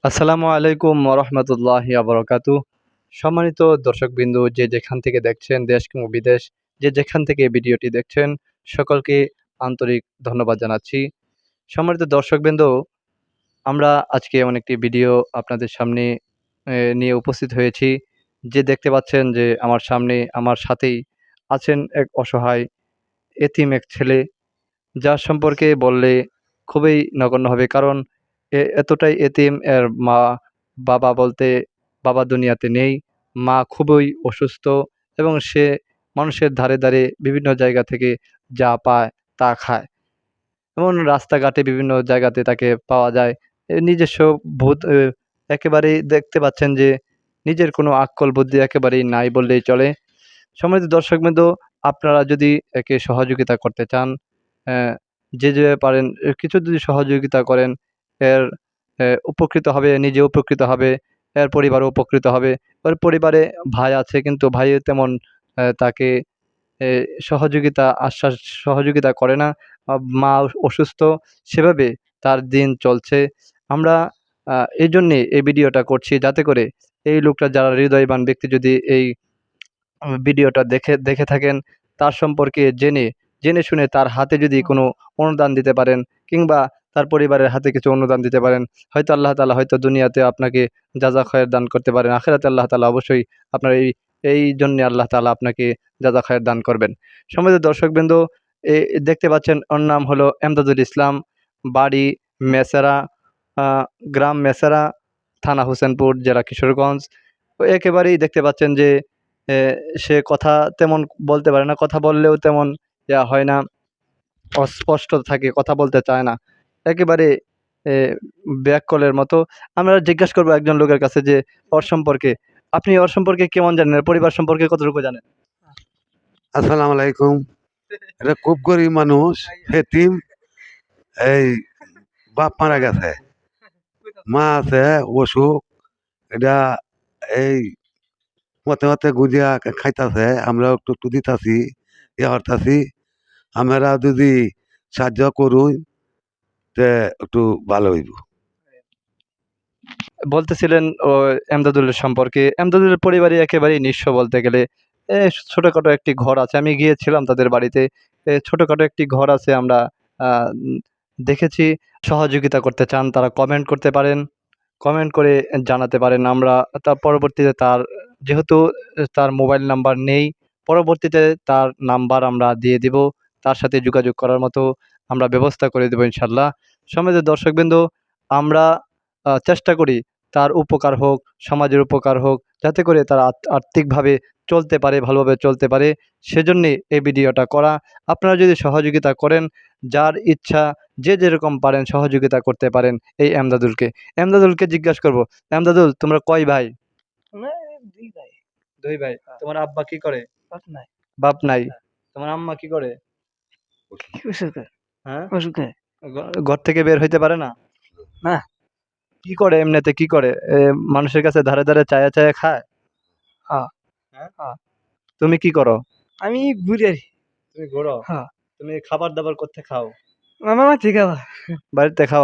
আসসালামু আলাইকুম রহমতুল্লাহি আবরকাতু। সম্মানিত দর্শকবৃন্দু, যে যেখান থেকে দেখছেন, দেশ কিংবা বিদেশ, যে যেখান থেকে এই ভিডিওটি দেখছেন, সকলকে আন্তরিক ধন্যবাদ জানাচ্ছি। সম্মানিত দর্শকবৃন্দু, আমরা আজকে এমন একটি ভিডিও আপনাদের সামনে নিয়ে উপস্থিত হয়েছি। যে দেখতে পাচ্ছেন যে আমার সামনে, আমার সাথেই আছেন এক অসহায় এতিম এক ছেলে, যার সম্পর্কে বললে খুবই নগণ্য হবে। কারণ এতটাই এতিম, এর বাবা বলতে বাবা দুনিয়াতে নেই। মা খুবই অসুস্থ এবং সে মানুষের ধারে ধারে বিভিন্ন জায়গা থেকে যা পায় তা খায়। এবং রাস্তাঘাটে বিভিন্ন জায়গাতে তাকে পাওয়া যায়। নিজস্ব ভূত একেবারেই দেখতে পাচ্ছেন যে নিজের কোনো আক্কল বুদ্ধি একেবারেই নাই বললেই চলে। সম্মানিত দর্শকবৃন্দ, আপনারা যদি একে সহযোগিতা করতে চান, অ্যা যে পারেন কিছু যদি সহযোগিতা করেন, এর উপকৃত হবে, নিজে উপকৃত হবে, এর পরিবারও উপকৃত হবে। ওর পরিবারে ভাই আছে, কিন্তু ভাই তেমন তাকে এ সহযোগিতা করে না। মা অসুস্থ, সেভাবে তার দিন চলছে। আমরা এইজন্যে এই ভিডিওটা করছি, যাতে করে এই লোকটা, যারা হৃদয়বান ব্যক্তি, যদি এই ভিডিওটা দেখে থাকেন, তার সম্পর্কে জেনে শুনে তার হাতে যদি কোনো অনুদান দিতে পারেন, কিংবা তার পরিবারের হাতে কিছু অনুদান দিতে পারেন, হয়তো আল্লাহ তাআলা হয়তো দুনিয়াতে আপনাকে যাজা খয়ের দান করতে পারেন। আখিরাতে আল্লাহ তাআলা অবশ্যই আপনার এই জন্যে আল্লাহ তাআলা আপনাকে যাজা খয়ের দান করবেন। সম্মানিত দর্শকবৃন্দ, দেখতে পাচ্ছেন, ওর নাম হলো এমদাদুল ইসলাম, বাড়ি মেসারা, আ গ্রাম মেসারা, থানা হোসেনপুর, জেলা কিশোরগঞ্জ। একেবারেই দেখতে পাচ্ছেন যে এ সে কথা তেমন বলতে পারে না। কথা বললেও তেমন হয় না, অস্পষ্ট থাকে, কথা বলতে চায় না। একেবারে এ ব্যাককলের মতো। আমরা জিজ্ঞাসা করব একজন লোকের কাছে যে ওর সম্পর্কে, আপনি ওর সম্পর্কে কেমন জানেন? এর পরিবার সম্পর্কে কতটুকু জানেন? আসসালামু আলাইকুম। এটা খুব গরিব মানুষ, এতিম। এই বাপ মারা গেছে, মা আছে অসুখ। এটা এই মতে মতে গুজিয়া খাইতাছে, আমরা একটু একটু দিতাছি, হরতাছি। আমরা যদি সাহায্য করুন তে একটু ভালো হইব। বলতেছিলেন এমদাদুলের সম্পর্কে। এমদাদুলের পরিবারই একেবারেই নিঃস্ব বলতে গেলে। ছোটখাটো একটি ঘর আছে। আমি গিয়েছিলাম তাদের বাড়িতে। ছোটখাটো একটি ঘর আছে। আমরা আ উম দেখেছি। সহযোগিতা করতে চান, তারা কমেন্ট করতে পারেন। কমেন্ট করে জানাতে পারেন। আমরা তার পরবর্তীতে যেহেতু তার মোবাইল নাম্বার নেই, পরবর্তীতে তার নাম্বার আমরা দিয়ে দিব। তার সাথে যোগাযোগ করার মতো আমরা ব্যবস্থা করে দেব ইনশাআল্লাহ। সম্মানিত দর্শকবৃন্দ, আমরা চেষ্টা করি তার উপকার হোক, সমাজের উপকার হোক, যাতে করে তারা আর্থিকভাবে চলতে পারে, ভালোভাবে চলতে পারে। সেজন্যে এই ভিডিওটা করা। আপনারা যদি সহযোগিতা করেন, যার ইচ্ছা যে যেরকম পারেন সহযোগিতা করতে পারেন এই এমদাদুলকে। এমদাদুলকে জিজ্ঞাসা করব, এমদাদুল, তোমরা কয় ভাই? আমরা ২ ভাই। ২ ভাই। তোমার আব্বা কি করে? বাপ নাই। বাপ নাই। তোমার আম্মা কি করে? অসুখে, হ্যাঁ? অসুখে। ঘর থেকে বের হইতে পারে না? না। কি করে এমনিতে, কি করে? মানুষের কাছে ধারে ধারে চায়া চায়া খায়? হ্যাঁ, হ্যাঁ? হ্যাঁ। তুমি কি করো? আমি ঘুরি আরি। তুমি ঘোরো? হ্যাঁ। তুমি খাবার দাবার কোত্থেকে খাও? মামা ঠিক আছে। বাড়িতে খাওয়া?